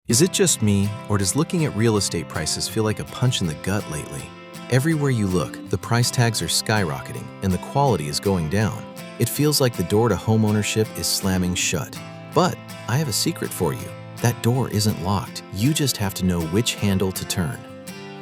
Is it just me, or does looking at real estate prices feel like a punch in the gut lately? Everywhere you look, the price tags are skyrocketing and the quality is going down. It feels like the door to homeownership is slamming shut. But I have a secret for you. That door isn't locked. You just have to know which handle to turn.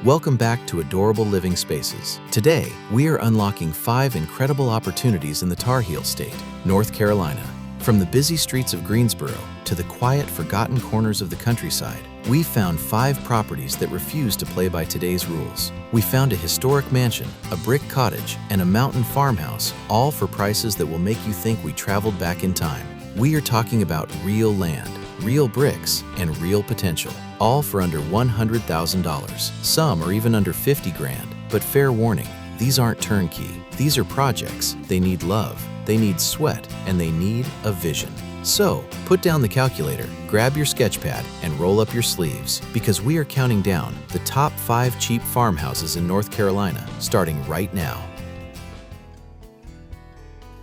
Welcome back to Adorable Living Spaces. Today, we are unlocking 5 incredible opportunities in the Tar Heel State, North Carolina. From the busy streets of Greensboro to the quiet, forgotten corners of the countryside, we found 5 properties that refuse to play by today's rules. We found a historic mansion, a brick cottage, and a mountain farmhouse, all for prices that will make you think we traveled back in time. We are talking about real land, real bricks, and real potential, all for under $100,000. Some are even under 50 grand, but fair warning, these aren't turnkey. These are projects. They need love, they need sweat, and they need a vision. So, put down the calculator, grab your sketch pad, and roll up your sleeves, because we are counting down the top 5 cheap farmhouses in North Carolina, starting right now.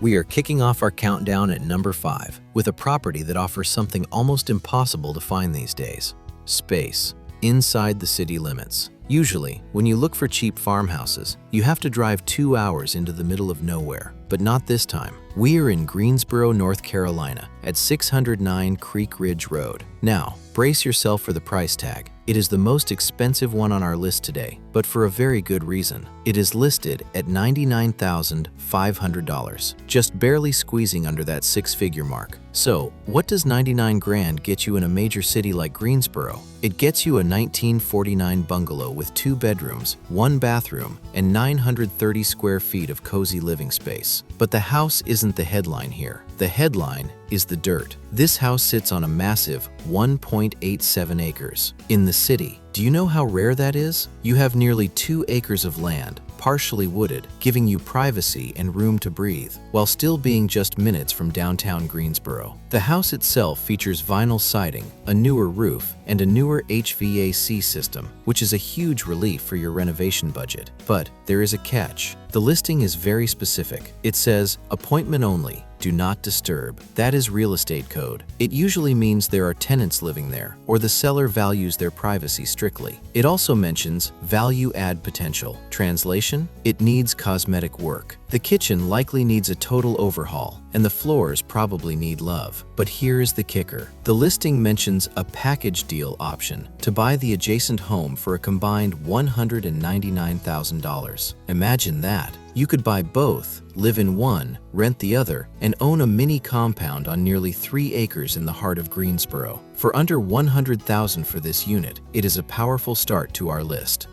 We are kicking off our countdown at number 5 with a property that offers something almost impossible to find these days: space inside the city limits. Usually, when you look for cheap farmhouses, you have to drive 2 hours into the middle of nowhere. But not this time. We are in Greensboro, North Carolina, at 609 Creek Ridge Road. Now, brace yourself for the price tag. It is the most expensive one on our list today, but for a very good reason. It is listed at $99,500, just barely squeezing under that 6-figure mark. So, what does 99 grand get you in a major city like Greensboro? It gets you a 1949 bungalow with 2 bedrooms, 1 bathroom, and 930 square feet of cozy living space. But the house isn't the headline here. The headline is the dirt. This house sits on a massive 1.87 acres in the city. Do you know how rare that is? You have nearly 2 acres of land, partially wooded, giving you privacy and room to breathe, while still being just minutes from downtown Greensboro. The house itself features vinyl siding, a newer roof, and a newer HVAC system, which is a huge relief for your renovation budget. But there is a catch. The listing is very specific. It says, "Appointment only. Do not disturb." That is real estate code. It usually means there are tenants living there, or the seller values their privacy strictly. It also mentions value add potential. Translation: it needs cosmetic work. The kitchen likely needs a total overhaul, and the floors probably need love. But here is the kicker. The listing mentions a package deal option to buy the adjacent home for a combined $199,000. Imagine that. You could buy both, live in one, rent the other, and own a mini compound on nearly 3 acres in the heart of Greensboro. For under $100,000 for this unit, it is a powerful start to our list.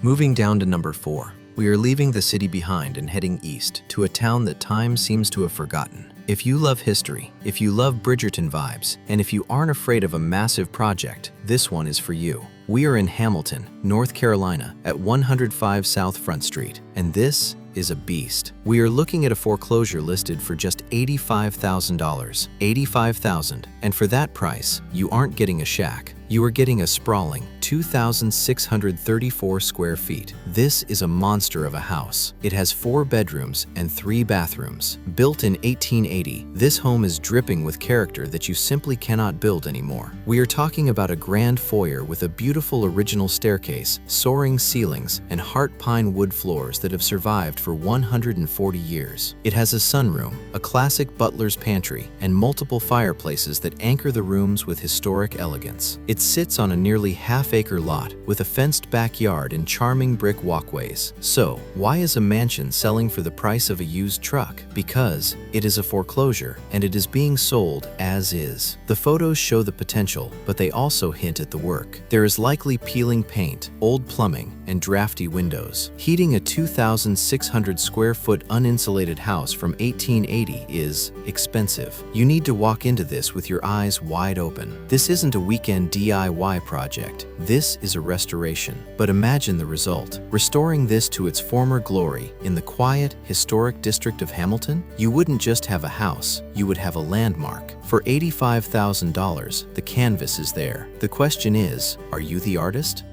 Moving down to number 4. We are leaving the city behind and heading east to a town that time seems to have forgotten. If you love history, if you love Bridgerton vibes, and if you aren't afraid of a massive project, this one is for you. We are in Hamilton, North Carolina, at 105 South Front Street, and this is a beast. We are looking at a foreclosure listed for just $85,000. $85,000, and for that price, you aren't getting a shack. You are getting a sprawling 2,634 square feet. This is a monster of a house. It has 4 bedrooms and 3 bathrooms. Built in 1880, this home is dripping with character that you simply cannot build anymore. We are talking about a grand foyer with a beautiful original staircase, soaring ceilings, and heart pine wood floors that have survived for 140 years. It has a sunroom, a classic butler's pantry, and multiple fireplaces that anchor the rooms with historic elegance. It sits on a nearly half-acre lot with a fenced backyard and charming brick walkways. So, why is a mansion selling for the price of a used truck? Because it is a foreclosure, and it is being sold as is. The photos show the potential, but they also hint at the work. There is likely peeling paint, old plumbing, and drafty windows. Heating a 2,600 square foot uninsulated house from 1880 is expensive. You need to walk into this with your eyes wide open. This isn't a weekend DIY project. This is a restoration. But imagine the result. Restoring this to its former glory in the quiet, historic district of Hamilton, you wouldn't just have a house, you would have a landmark. For $85,000, the canvas is there. The question is, are you the artist?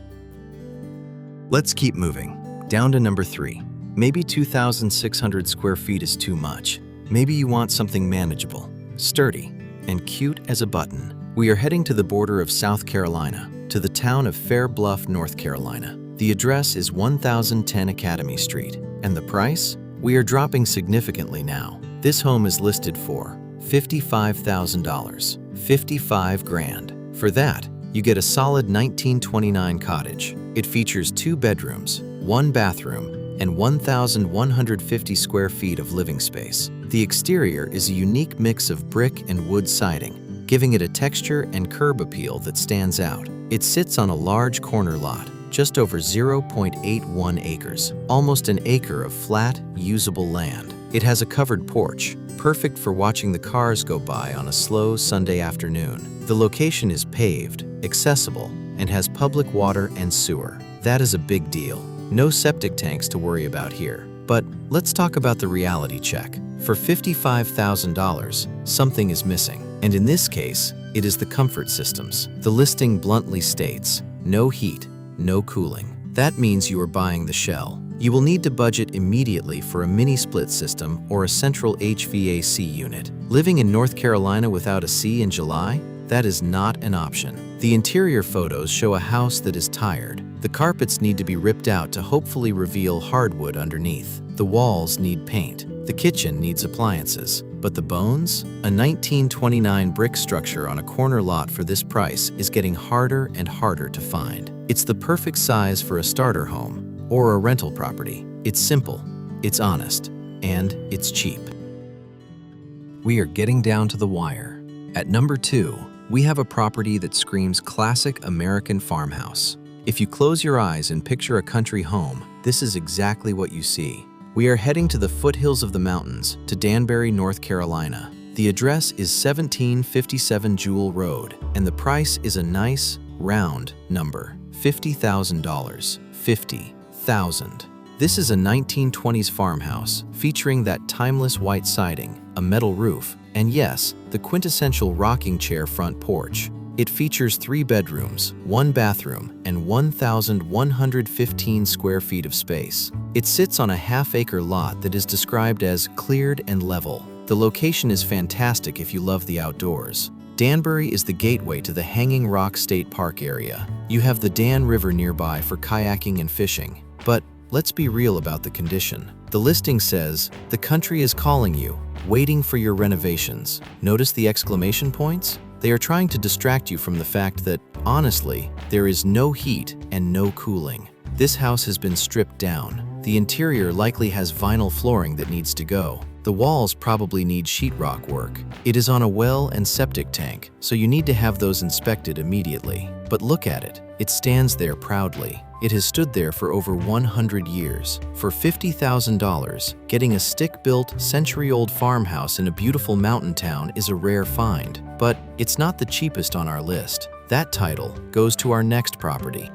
Let's keep moving. Down to number 3. Maybe 2,600 square feet is too much. Maybe you want something manageable, sturdy, and cute as a button. We are heading to the border of South Carolina, to the town of Fair Bluff, North Carolina. The address is 1010 Academy Street, and the price? We are dropping significantly now. This home is listed for $55,000, 55 grand. For that, you get a solid 1929 cottage. It features 2 bedrooms, 1 bathroom, and 1,150 square feet of living space. The exterior is a unique mix of brick and wood siding, giving it a texture and curb appeal that stands out. It sits on a large corner lot, just over 0.81 acres, almost an acre of flat, usable land. It has a covered porch, perfect for watching the cars go by on a slow Sunday afternoon. The location is paved, accessible, and has public water and sewer. That is a big deal. No septic tanks to worry about here. But let's talk about the reality check. For $55,000, something is missing. And in this case, it is the comfort systems. The listing bluntly states, no heat, no cooling. That means you are buying the shell. You will need to budget immediately for a mini split system or a central HVAC unit. Living in North Carolina without a C in July? That is not an option. The interior photos show a house that is tired. The carpets need to be ripped out to hopefully reveal hardwood underneath. The walls need paint. The kitchen needs appliances. But the bones? A 1929 brick structure on a corner lot for this price is getting harder and harder to find. It's the perfect size for a starter home or a rental property. It's simple, it's honest, and it's cheap. We are getting down to the wire. At number 2, we have a property that screams classic American farmhouse. If you close your eyes and picture a country home, this is exactly what you see. We are heading to the foothills of the mountains, to Danbury, North Carolina. The address is 1757 Jewel Road, and the price is a nice, round number, $50,000. 50,000. This is a 1920s farmhouse featuring that timeless white siding, a metal roof, and yes, the quintessential rocking chair front porch. It features 3 bedrooms, 1 bathroom, and 1,115 square feet of space. It sits on a half-acre lot that is described as cleared and level. The location is fantastic if you love the outdoors. Danbury is the gateway to the Hanging Rock State Park area. You have the Dan River nearby for kayaking and fishing. But let's be real about the condition. The listing says, "The country is calling you, waiting for your renovations." Notice the exclamation points? They are trying to distract you from the fact that, honestly, there is no heat and no cooling. This house has been stripped down. The interior likely has vinyl flooring that needs to go. The walls probably need sheetrock work. It is on a well and septic tank, so you need to have those inspected immediately. But look at it. It stands there proudly. It has stood there for over 100 years. For $50,000, getting a stick-built, century-old farmhouse in a beautiful mountain town is a rare find. But it's not the cheapest on our list. That title goes to our next property.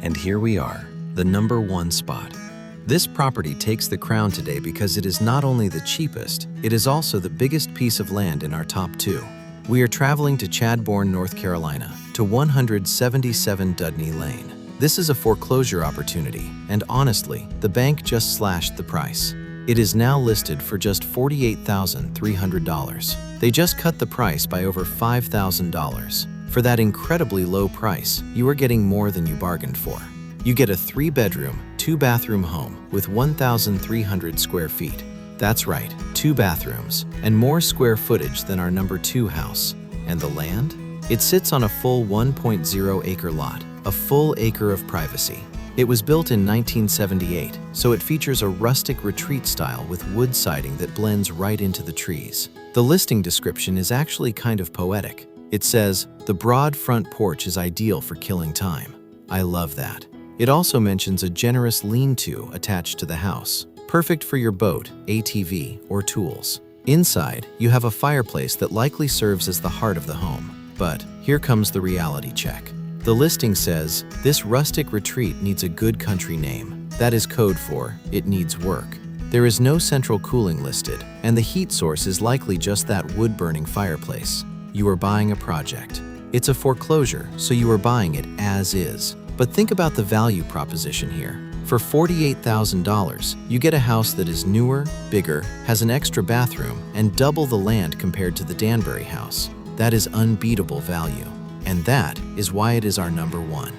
And here we are, the number 1 spot. This property takes the crown today because it is not only the cheapest, it is also the biggest piece of land in our top 2. We are traveling to Chadbourn, North Carolina, to 177 Dudney Lane. This is a foreclosure opportunity, and honestly, the bank just slashed the price. It is now listed for just $48,300. They just cut the price by over $5,000. For that incredibly low price, you are getting more than you bargained for. You get a 3-bedroom, 2-bathroom home with 1,300 square feet. That's right, 2 bathrooms, and more square footage than our number 2 house. And the land? It sits on a full 1.0-acre lot, a full acre of privacy. It was built in 1978, so it features a rustic retreat style with wood siding that blends right into the trees. The listing description is actually kind of poetic. It says, "The broad front porch is ideal for killing time." I love that. It also mentions a generous lean-to attached to the house, perfect for your boat, ATV, or tools. Inside, you have a fireplace that likely serves as the heart of the home. But here comes the reality check. The listing says, "This rustic retreat needs a good country name." That is code for, it needs work. There is no central cooling listed, and the heat source is likely just that wood-burning fireplace. You are buying a project. It's a foreclosure, so you are buying it as is. But think about the value proposition here. For $48,000, you get a house that is newer, bigger, has an extra bathroom, and double the land compared to the Danbury house. That is unbeatable value. And that is why it is our #1.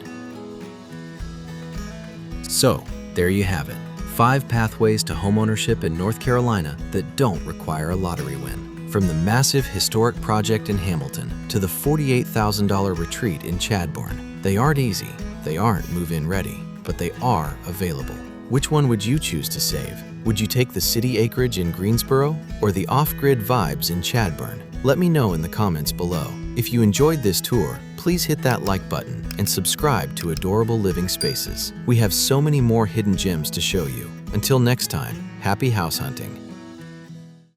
So, there you have it. 5 pathways to homeownership in North Carolina that don't require a lottery win. From the massive historic project in Hamilton to the $48,000 retreat in Chadbourn. They aren't easy, they aren't move-in ready, but they are available. Which one would you choose to save? Would you take the city acreage in Greensboro or the off-grid vibes in Chadbourn? Let me know in the comments below. If you enjoyed this tour, please hit that like button and subscribe to Adorable Living Spaces. We have so many more hidden gems to show you. Until next time, happy house hunting.